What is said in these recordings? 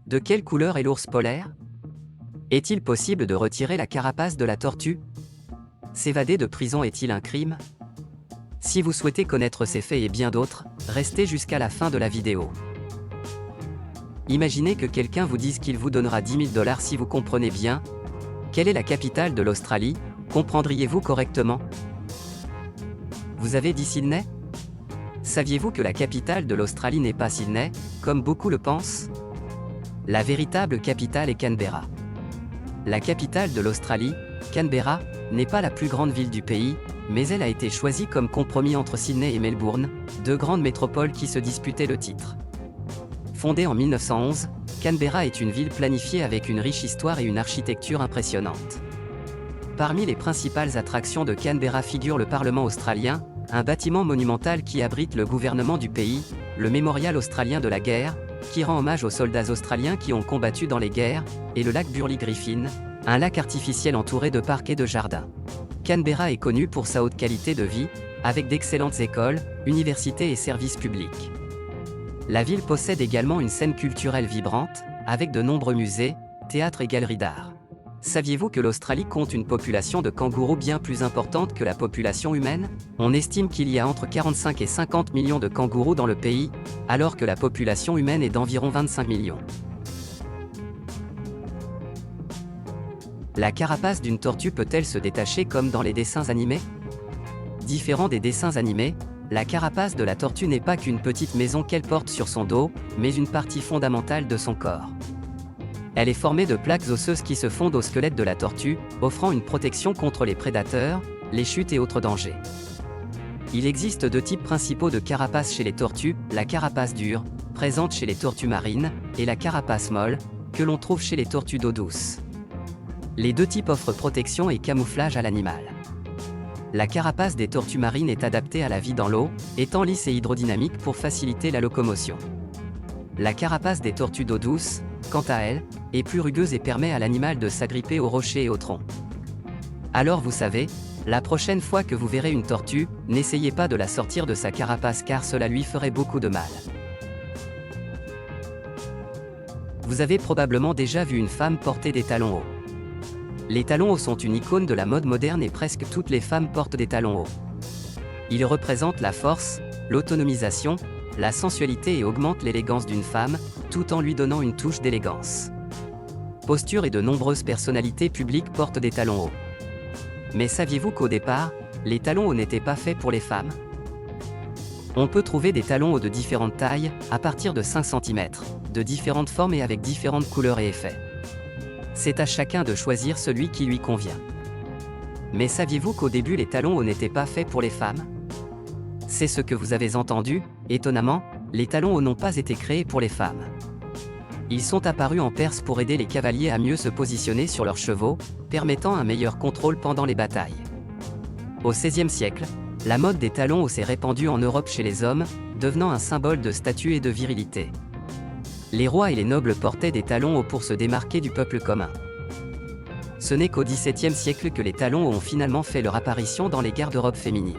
De quelle couleur est l'ours polaire? Est-il possible de retirer la carapace de la tortue? S'évader de prison est-il un crime? Si vous souhaitez connaître ces faits et bien d'autres, restez jusqu'à la fin de la vidéo. Imaginez que quelqu'un vous dise qu'il vous donnera 10 000 $ si vous comprenez bien. Quelle est la capitale de l'Australie? Comprendriez-vous correctement? Vous avez dit Sydney? Saviez-vous que la capitale de l'Australie n'est pas Sydney, comme beaucoup le pensent? La véritable capitale est Canberra. La capitale de l'Australie, Canberra, n'est pas la plus grande ville du pays, mais elle a été choisie comme compromis entre Sydney et Melbourne, deux grandes métropoles qui se disputaient le titre. Fondée en 1911, Canberra est une ville planifiée avec une riche histoire et une architecture impressionnante. Parmi les principales attractions de Canberra figure le Parlement australien, un bâtiment monumental qui abrite le gouvernement du pays, le Mémorial australien de la guerre, qui rend hommage aux soldats australiens qui ont combattu dans les guerres, et le lac Burley-Griffin, un lac artificiel entouré de parcs et de jardins. Canberra est connu pour sa haute qualité de vie, avec d'excellentes écoles, universités et services publics. La ville possède également une scène culturelle vibrante, avec de nombreux musées, théâtres et galeries d'art. Saviez-vous que l'Australie compte une population de kangourous bien plus importante que la population humaine? On estime qu'il y a entre 45 et 50 millions de kangourous dans le pays, alors que la population humaine est d'environ 25 millions. La carapace d'une tortue peut-elle se détacher comme dans les dessins animés? Différent des dessins animés, la carapace de la tortue n'est pas qu'une petite maison qu'elle porte sur son dos, mais une partie fondamentale de son corps. Elle est formée de plaques osseuses qui se fondent au squelette de la tortue, offrant une protection contre les prédateurs, les chutes et autres dangers. Il existe deux types principaux de carapace chez les tortues, la carapace dure, présente chez les tortues marines, et la carapace molle, que l'on trouve chez les tortues d'eau douce. Les deux types offrent protection et camouflage à l'animal. La carapace des tortues marines est adaptée à la vie dans l'eau, étant lisse et hydrodynamique pour faciliter la locomotion. La carapace des tortues d'eau douce, quant à elle, est plus rugueuse et permet à l'animal de s'agripper aux rochers et aux troncs. Alors vous savez, la prochaine fois que vous verrez une tortue, n'essayez pas de la sortir de sa carapace car cela lui ferait beaucoup de mal. Vous avez probablement déjà vu une femme porter des talons hauts. Les talons hauts sont une icône de la mode moderne et presque toutes les femmes portent des talons hauts. Ils représentent la force, l'autonomisation, la sensualité et augmentent l'élégance d'une femme, tout en lui donnant une touche d'élégance. Posture et de nombreuses personnalités publiques portent des talons hauts. Mais saviez-vous qu'au départ, les talons hauts n'étaient pas faits pour les femmes? On peut trouver des talons hauts de différentes tailles, à partir de 5 cm, de différentes formes et avec différentes couleurs et effets. C'est à chacun de choisir celui qui lui convient. Mais saviez-vous qu'au début les talons hauts n'étaient pas faits pour les femmes? C'est ce que vous avez entendu, étonnamment, les talons hauts n'ont pas été créés pour les femmes. Ils sont apparus en Perse pour aider les cavaliers à mieux se positionner sur leurs chevaux, permettant un meilleur contrôle pendant les batailles. Au XVIe siècle, la mode des talons hauts s'est répandue en Europe chez les hommes, devenant un symbole de statut et de virilité. Les rois et les nobles portaient des talons hauts pour se démarquer du peuple commun. Ce n'est qu'au XVIIe siècle que les talons hauts ont finalement fait leur apparition dans les garde-robes féminines.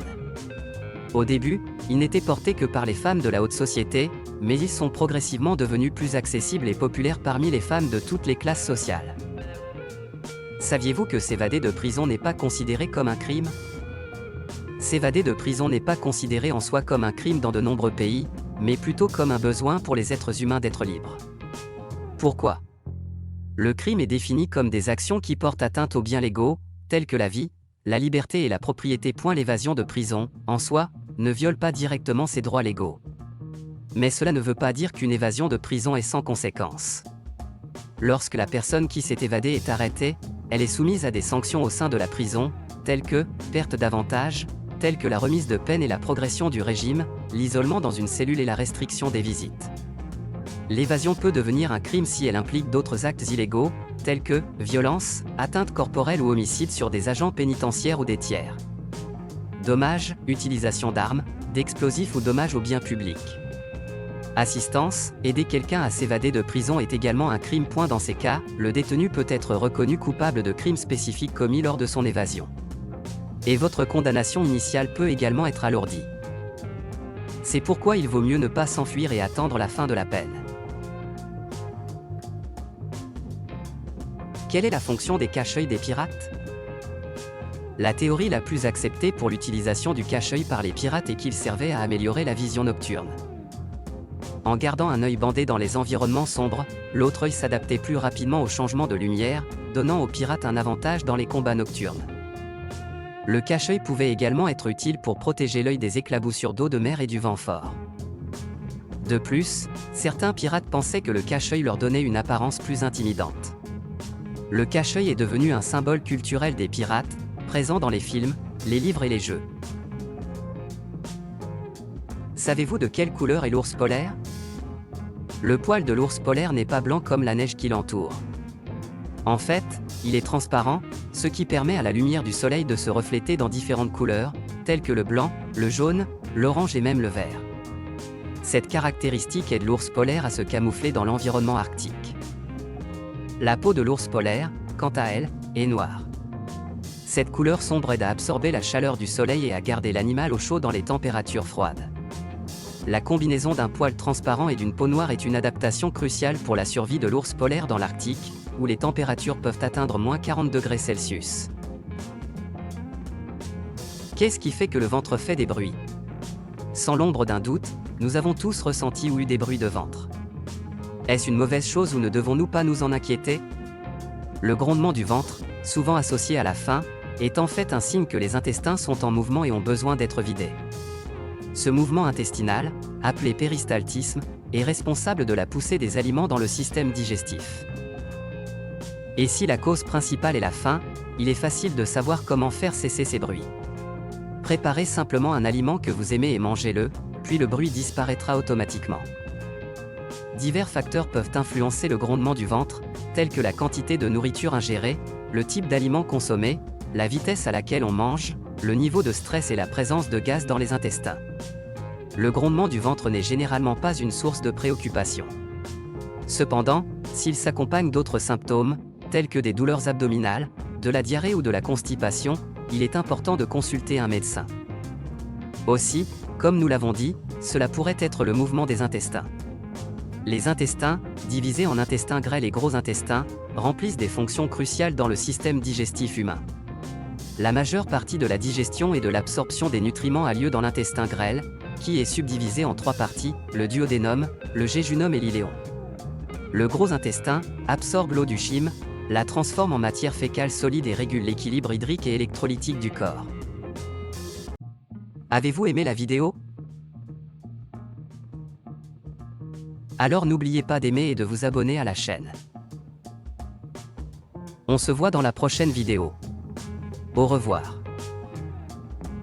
Au début, ils n'étaient portés que par les femmes de la haute société, mais ils sont progressivement devenus plus accessibles et populaires parmi les femmes de toutes les classes sociales. Saviez-vous que s'évader de prison n'est pas considéré comme un crime? S'évader de prison n'est pas considéré en soi comme un crime dans de nombreux pays, mais plutôt comme un besoin pour les êtres humains d'être libres. Pourquoi? Le crime est défini comme des actions qui portent atteinte aux biens légaux, tels que la vie, la liberté et la propriété. L'évasion de prison, en soi, ne viole pas directement ses droits légaux. Mais cela ne veut pas dire qu'une évasion de prison est sans conséquence. Lorsque la personne qui s'est évadée est arrêtée, elle est soumise à des sanctions au sein de la prison, telles que perte d'avantages, telles que la remise de peine et la progression du régime, l'isolement dans une cellule et la restriction des visites. L'évasion peut devenir un crime si elle implique d'autres actes illégaux, tels que violence, atteinte corporelle ou homicide sur des agents pénitentiaires ou des tiers. Dommages, utilisation d'armes, d'explosifs ou dommages aux biens publics. Assistance, aider quelqu'un à s'évader de prison est également un crime. Dans ces cas, le détenu peut être reconnu coupable de crimes spécifiques commis lors de son évasion. Et votre condamnation initiale peut également être alourdie. C'est pourquoi il vaut mieux ne pas s'enfuir et attendre la fin de la peine. Quelle est la fonction des cache-œils des pirates? La théorie la plus acceptée pour l'utilisation du cache-œil par les pirates est qu'il servait à améliorer la vision nocturne. En gardant un œil bandé dans les environnements sombres, l'autre œil s'adaptait plus rapidement aux changements de lumière, donnant aux pirates un avantage dans les combats nocturnes. Le cache-œil pouvait également être utile pour protéger l'œil des éclaboussures d'eau de mer et du vent fort. De plus, certains pirates pensaient que le cache-œil leur donnait une apparence plus intimidante. Le cache-œil est devenu un symbole culturel des pirates, présent dans les films, les livres et les jeux. Savez-vous de quelle couleur est l'ours polaire? Le poil de l'ours polaire n'est pas blanc comme la neige qui l'entoure. En fait, il est transparent, ce qui permet à la lumière du soleil de se refléter dans différentes couleurs, telles que le blanc, le jaune, l'orange et même le vert. Cette caractéristique aide l'ours polaire à se camoufler dans l'environnement arctique. La peau de l'ours polaire, quant à elle, est noire. Cette couleur sombre aide à absorber la chaleur du soleil et à garder l'animal au chaud dans les températures froides. La combinaison d'un poil transparent et d'une peau noire est une adaptation cruciale pour la survie de l'ours polaire dans l'Arctique, où les températures peuvent atteindre moins 40 degrés Celsius. Qu'est-ce qui fait que le ventre fait des bruits? Sans l'ombre d'un doute, nous avons tous ressenti ou eu des bruits de ventre. Est-ce une mauvaise chose ou ne devons-nous pas nous en inquiéter? Le grondement du ventre, souvent associé à la faim, est en fait un signe que les intestins sont en mouvement et ont besoin d'être vidés. Ce mouvement intestinal, appelé péristaltisme, est responsable de la poussée des aliments dans le système digestif. Et si la cause principale est la faim, il est facile de savoir comment faire cesser ces bruits. Préparez simplement un aliment que vous aimez et mangez-le, puis le bruit disparaîtra automatiquement. Divers facteurs peuvent influencer le grondement du ventre, tels que la quantité de nourriture ingérée, le type d'aliment consommé, la vitesse à laquelle on mange, le niveau de stress et la présence de gaz dans les intestins. Le grondement du ventre n'est généralement pas une source de préoccupation. Cependant, s'il s'accompagne d'autres symptômes, tels que des douleurs abdominales, de la diarrhée ou de la constipation, il est important de consulter un médecin. Aussi, comme nous l'avons dit, cela pourrait être le mouvement des intestins. Les intestins, divisés en intestins grêles et gros intestins, remplissent des fonctions cruciales dans le système digestif humain. La majeure partie de la digestion et de l'absorption des nutriments a lieu dans l'intestin grêle, qui est subdivisé en 3 parties, le duodénum, le jéjunum et l'iléon. Le gros intestin absorbe l'eau du chyme, la transforme en matière fécale solide et régule l'équilibre hydrique et électrolytique du corps. Avez-vous aimé la vidéo? Alors n'oubliez pas d'aimer et de vous abonner à la chaîne. On se voit dans la prochaine vidéo. Au revoir.